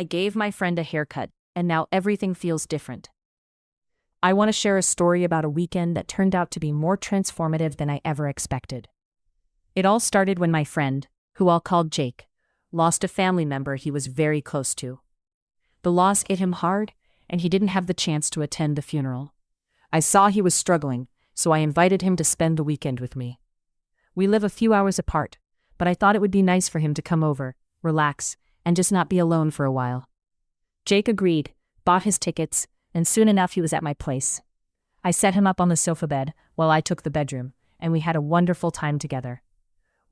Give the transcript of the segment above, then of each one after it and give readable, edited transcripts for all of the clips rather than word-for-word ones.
I gave my friend a haircut, and now everything feels different. I want to share a story about a weekend that turned out to be more transformative than I ever expected. It all started when my friend, who I'll call Jake, lost a family member he was very close to. The loss hit him hard, and he didn't have the chance to attend the funeral. I saw he was struggling, so I invited him to spend the weekend with me. We live a few hours apart, but I thought it would be nice for him to come over, relax, and just not be alone for a while. Jake agreed, bought his tickets, and soon enough he was at my place. I set him up on the sofa bed while I took the bedroom, and we had a wonderful time together.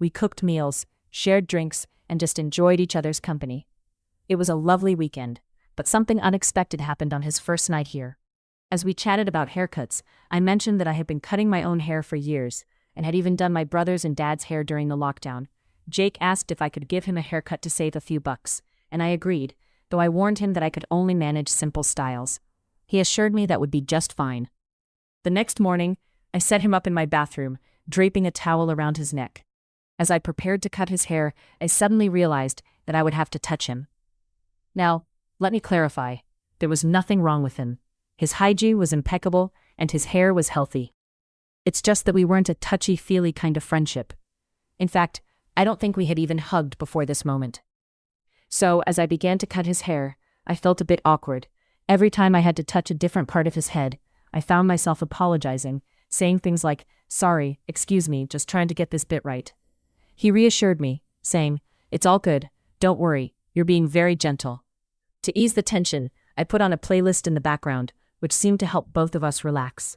We cooked meals, shared drinks, and just enjoyed each other's company. It was a lovely weekend, but something unexpected happened on his first night here. As we chatted about haircuts, I mentioned that I had been cutting my own hair for years, and had even done my brother's and dad's hair during the lockdown. Jake asked if I could give him a haircut to save a few bucks, and I agreed, though I warned him that I could only manage simple styles. He assured me that would be just fine. The next morning, I set him up in my bathroom, draping a towel around his neck. As I prepared to cut his hair, I suddenly realized that I would have to touch him. Now, let me clarify, there was nothing wrong with him. His hygiene was impeccable, and his hair was healthy. It's just that we weren't a touchy-feely kind of friendship. In fact, I don't think we had even hugged before this moment. So, as I began to cut his hair, I felt a bit awkward. Every time I had to touch a different part of his head, I found myself apologizing, saying things like, "Sorry, excuse me, just trying to get this bit right." He reassured me, saying, "It's all good, don't worry, you're being very gentle." To ease the tension, I put on a playlist in the background, which seemed to help both of us relax.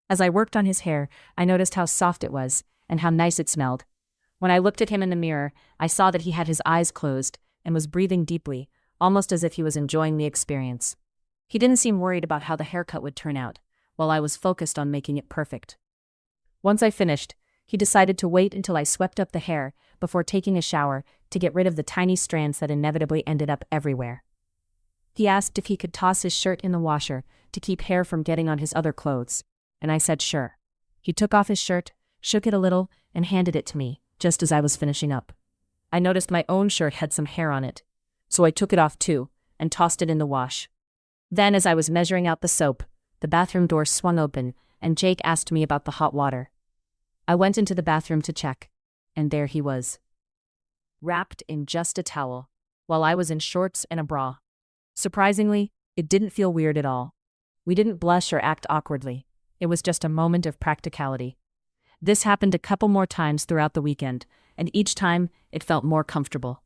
As I worked on his hair, I noticed how soft it was, and how nice it smelled. When I looked at him in the mirror, I saw that he had his eyes closed, and was breathing deeply, almost as if he was enjoying the experience. He didn't seem worried about how the haircut would turn out, while I was focused on making it perfect. Once I finished, he decided to wait until I swept up the hair before taking a shower to get rid of the tiny strands that inevitably ended up everywhere. He asked if he could toss his shirt in the washer to keep hair from getting on his other clothes, and I said sure. He took off his shirt, shook it a little, and handed it to me, just as I was finishing up. I noticed my own shirt had some hair on it, so I took it off too, and tossed it in the wash. Then, as I was measuring out the soap, the bathroom door swung open, and Jake asked me about the hot water. I went into the bathroom to check, and there he was, wrapped in just a towel, while I was in shorts and a bra. Surprisingly, it didn't feel weird at all. We didn't blush or act awkwardly. It was just a moment of practicality. This happened a couple more times throughout the weekend, and each time, it felt more comfortable.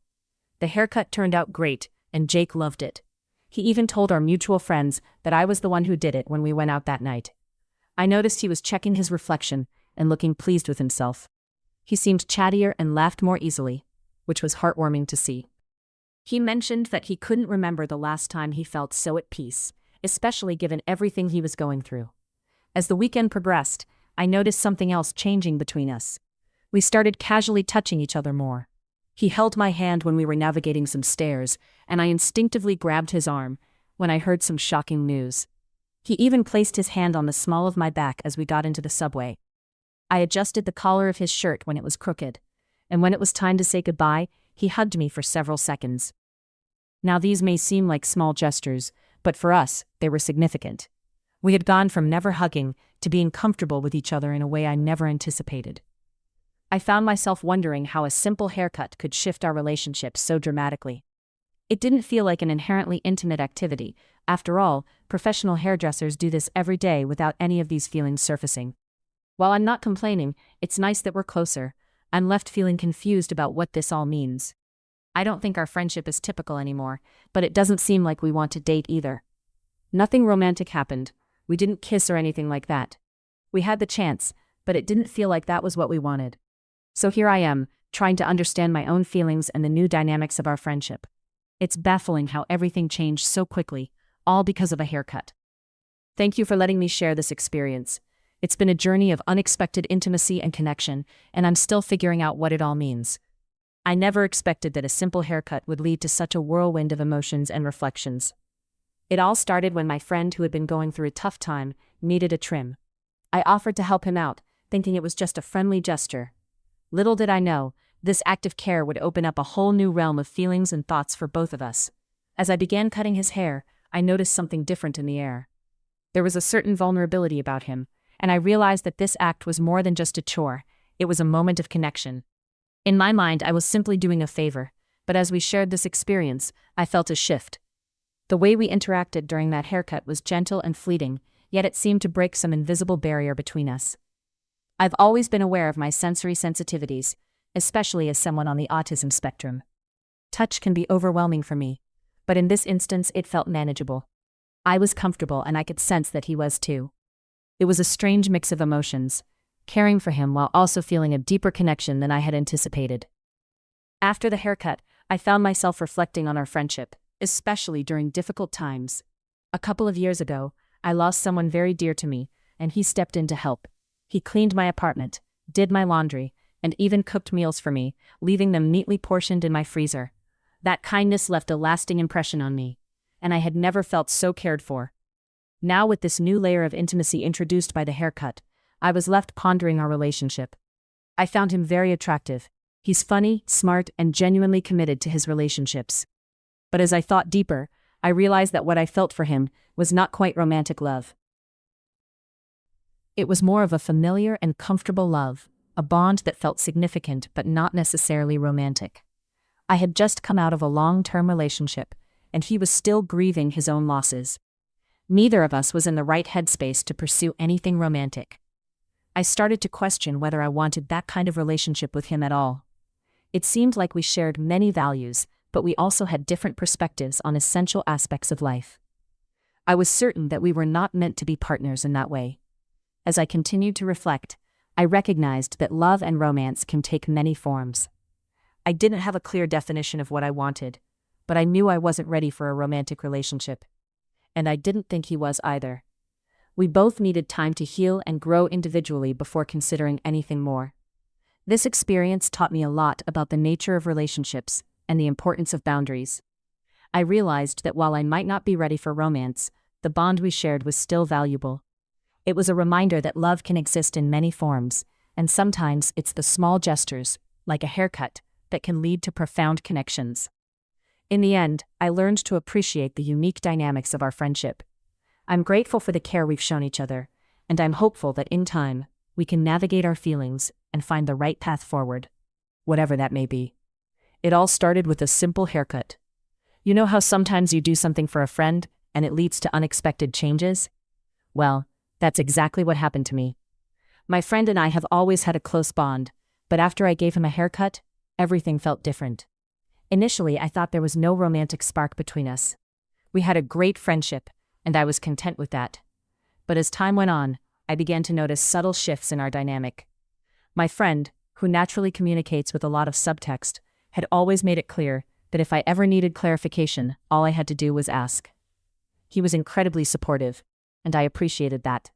The haircut turned out great, and Jake loved it. He even told our mutual friends that I was the one who did it when we went out that night. I noticed he was checking his reflection and looking pleased with himself. He seemed chattier and laughed more easily, which was heartwarming to see. He mentioned that he couldn't remember the last time he felt so at peace, especially given everything he was going through. As the weekend progressed, I noticed something else changing between us. We started casually touching each other more. He held my hand when we were navigating some stairs, and I instinctively grabbed his arm when I heard some shocking news. He even placed his hand on the small of my back as we got into the subway. I adjusted the collar of his shirt when it was crooked, and when it was time to say goodbye, he hugged me for several seconds. Now these may seem like small gestures, but for us, they were significant. We had gone from never hugging to being comfortable with each other in a way I never anticipated. I found myself wondering how a simple haircut could shift our relationship so dramatically. It didn't feel like an inherently intimate activity. After all, professional hairdressers do this every day without any of these feelings surfacing. While I'm not complaining, it's nice that we're closer. I'm left feeling confused about what this all means. I don't think our friendship is typical anymore, but it doesn't seem like we want to date either. Nothing romantic happened. We didn't kiss or anything like that. We had the chance, but it didn't feel like that was what we wanted. So here I am, trying to understand my own feelings and the new dynamics of our friendship. It's baffling how everything changed so quickly, all because of a haircut. Thank you for letting me share this experience. It's been a journey of unexpected intimacy and connection, and I'm still figuring out what it all means. I never expected that a simple haircut would lead to such a whirlwind of emotions and reflections. It all started when my friend who had been going through a tough time needed a trim. I offered to help him out, thinking it was just a friendly gesture. Little did I know, this act of care would open up a whole new realm of feelings and thoughts for both of us. As I began cutting his hair, I noticed something different in the air. There was a certain vulnerability about him, and I realized that this act was more than just a chore, it was a moment of connection. In my mind, I was simply doing a favor, but as we shared this experience, I felt a shift. The way we interacted during that haircut was gentle and fleeting, yet it seemed to break some invisible barrier between us. I've always been aware of my sensory sensitivities, especially as someone on the autism spectrum. Touch can be overwhelming for me, but in this instance it felt manageable. I was comfortable and I could sense that he was too. It was a strange mix of emotions, caring for him while also feeling a deeper connection than I had anticipated. After the haircut, I found myself reflecting on our friendship, especially during difficult times. A couple of years ago, I lost someone very dear to me, and he stepped in to help. He cleaned my apartment, did my laundry, and even cooked meals for me, leaving them neatly portioned in my freezer. That kindness left a lasting impression on me, and I had never felt so cared for. Now, with this new layer of intimacy introduced by the haircut, I was left pondering our relationship. I found him very attractive. He's funny, smart, and genuinely committed to his relationships. But as I thought deeper, I realized that what I felt for him was not quite romantic love. It was more of a familiar and comfortable love, a bond that felt significant but not necessarily romantic. I had just come out of a long-term relationship, and he was still grieving his own losses. Neither of us was in the right headspace to pursue anything romantic. I started to question whether I wanted that kind of relationship with him at all. It seemed like we shared many values, but we also had different perspectives on essential aspects of life. I was certain that we were not meant to be partners in that way. As I continued to reflect, I recognized that love and romance can take many forms. I didn't have a clear definition of what I wanted, but I knew I wasn't ready for a romantic relationship. And I didn't think he was either. We both needed time to heal and grow individually before considering anything more. This experience taught me a lot about the nature of relationships and the importance of boundaries. I realized that while I might not be ready for romance, the bond we shared was still valuable. It was a reminder that love can exist in many forms, and sometimes it's the small gestures, like a haircut, that can lead to profound connections. In the end, I learned to appreciate the unique dynamics of our friendship. I'm grateful for the care we've shown each other, and I'm hopeful that in time, we can navigate our feelings and find the right path forward, whatever that may be. It all started with a simple haircut. You know how sometimes you do something for a friend and it leads to unexpected changes? Well, that's exactly what happened to me. My friend and I have always had a close bond, but after I gave him a haircut, everything felt different. Initially, I thought there was no romantic spark between us. We had a great friendship, and I was content with that. But as time went on, I began to notice subtle shifts in our dynamic. My friend, who naturally communicates with a lot of subtext, had always made it clear that if I ever needed clarification, all I had to do was ask. He was incredibly supportive, and I appreciated that.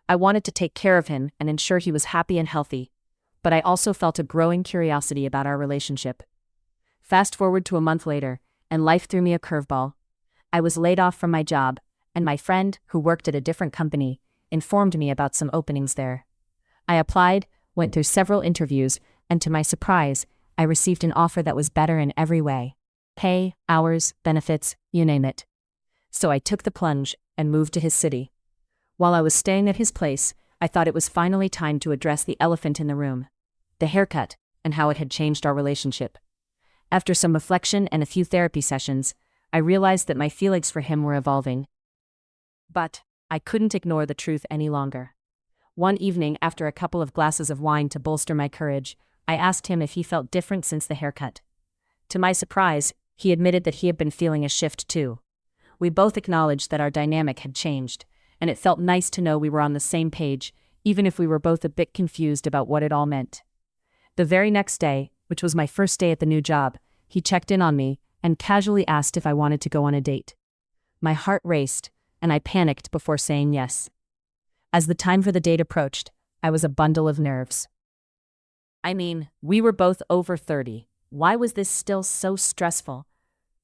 I wanted to take care of him and ensure he was happy and healthy, but I also felt a growing curiosity about our relationship. Fast forward to a month later, and life threw me a curveball. I was laid off from my job, and my friend, who worked at a different company, informed me about some openings there. I applied, went through several interviews, and to my surprise, I received an offer that was better in every way. Pay, hours, benefits, you name it. So I took the plunge and moved to his city. While I was staying at his place, I thought it was finally time to address the elephant in the room, the haircut, and how it had changed our relationship. After some reflection and a few therapy sessions, I realized that my feelings for him were evolving. But I couldn't ignore the truth any longer. One evening, after a couple of glasses of wine to bolster my courage, I asked him if he felt different since the haircut. To my surprise, he admitted that he had been feeling a shift too. We both acknowledged that our dynamic had changed, and it felt nice to know we were on the same page, even if we were both a bit confused about what it all meant. The very next day, which was my first day at the new job, he checked in on me and casually asked if I wanted to go on a date. My heart raced, and I panicked before saying yes. As the time for the date approached, I was a bundle of nerves. I mean, we were both over 30. Why was this still so stressful?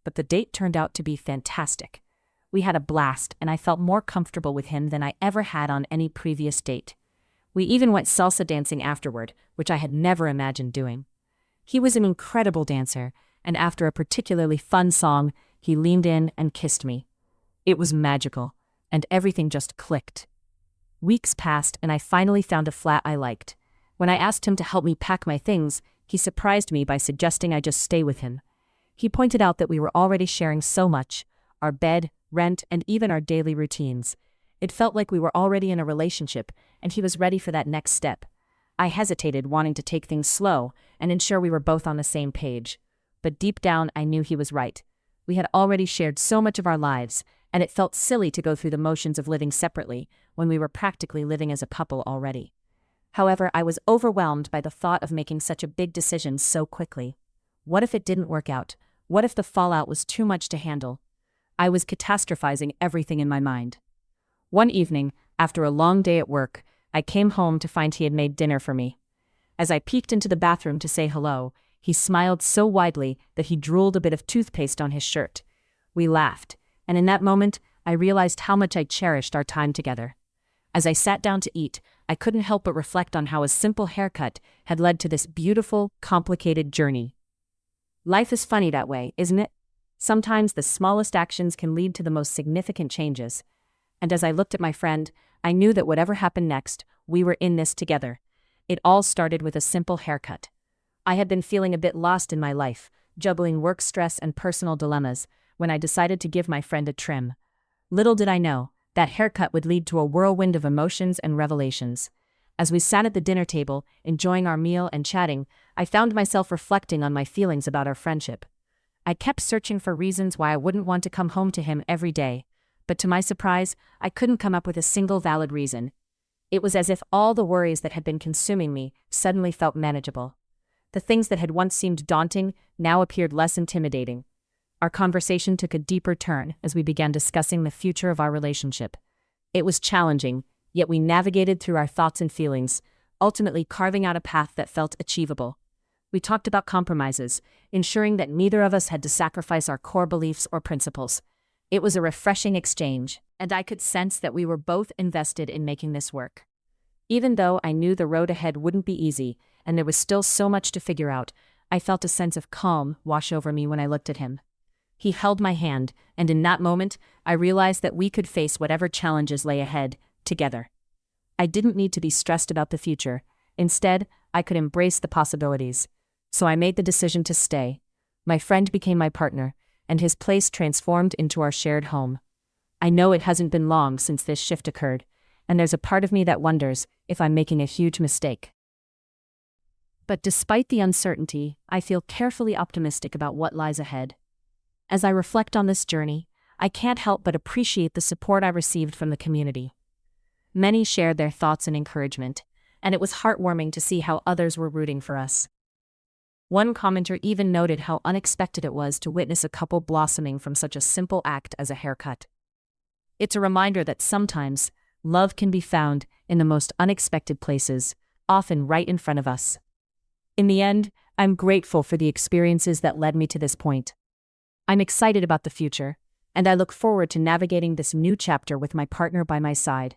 But the date turned out to be fantastic. We had a blast, and I felt more comfortable with him than I ever had on any previous date. We even went salsa dancing afterward, which I had never imagined doing. He was an incredible dancer, and after a particularly fun song, He leaned in and kissed me. It was magical, and everything just clicked. Weeks passed and I finally found a flat I liked. When I asked him to help me pack my things, he surprised me by suggesting I just stay with him. He pointed out that we were already sharing so much: our bed, rent, and even our daily routines. It felt like we were already in a relationship, and he was ready for that next step. I hesitated, wanting to take things slow and ensure we were both on the same page. But deep down, I knew he was right. We had already shared so much of our lives, and it felt silly to go through the motions of living separately when we were practically living as a couple already. However, I was overwhelmed by the thought of making such a big decision so quickly. What if it didn't work out? What if the fallout was too much to handle? I was catastrophizing everything in my mind. One evening, after a long day at work, I came home to find he had made dinner for me. As I peeked into the bathroom to say hello, he smiled so widely that he drooled a bit of toothpaste on his shirt. We laughed, and in that moment, I realized how much I cherished our time together. As I sat down to eat, I couldn't help but reflect on how a simple haircut had led to this beautiful, complicated journey. Life is funny that way, isn't it? Sometimes the smallest actions can lead to the most significant changes. And as I looked at my friend, I knew that whatever happened next, we were in this together. It all started with a simple haircut. I had been feeling a bit lost in my life, juggling work stress and personal dilemmas, when I decided to give my friend a trim. Little did I know, that haircut would lead to a whirlwind of emotions and revelations. As we sat at the dinner table, enjoying our meal and chatting, I found myself reflecting on my feelings about our friendship. I kept searching for reasons why I wouldn't want to come home to him every day, but to my surprise, I couldn't come up with a single valid reason. It was as if all the worries that had been consuming me suddenly felt manageable. The things that had once seemed daunting now appeared less intimidating. Our conversation took a deeper turn as we began discussing the future of our relationship. It was challenging, yet we navigated through our thoughts and feelings, ultimately carving out a path that felt achievable. We talked about compromises, ensuring that neither of us had to sacrifice our core beliefs or principles. It was a refreshing exchange, and I could sense that we were both invested in making this work. Even though I knew the road ahead wouldn't be easy, and there was still so much to figure out, I felt a sense of calm wash over me when I looked at him. He held my hand, and in that moment, I realized that we could face whatever challenges lay ahead, together. I didn't need to be stressed about the future. Instead, I could embrace the possibilities. So I made the decision to stay. My friend became my partner, and his place transformed into our shared home. I know it hasn't been long since this shift occurred, and there's a part of me that wonders if I'm making a huge mistake. But despite the uncertainty, I feel carefully optimistic about what lies ahead. As I reflect on this journey, I can't help but appreciate the support I received from the community. Many shared their thoughts and encouragement, and it was heartwarming to see how others were rooting for us. One commenter even noted how unexpected it was to witness a couple blossoming from such a simple act as a haircut. It's a reminder that sometimes, love can be found in the most unexpected places, often right in front of us. In the end, I'm grateful for the experiences that led me to this point. I'm excited about the future, and I look forward to navigating this new chapter with my partner by my side.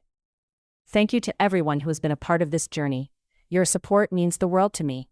Thank you to everyone who has been a part of this journey. Your support means the world to me.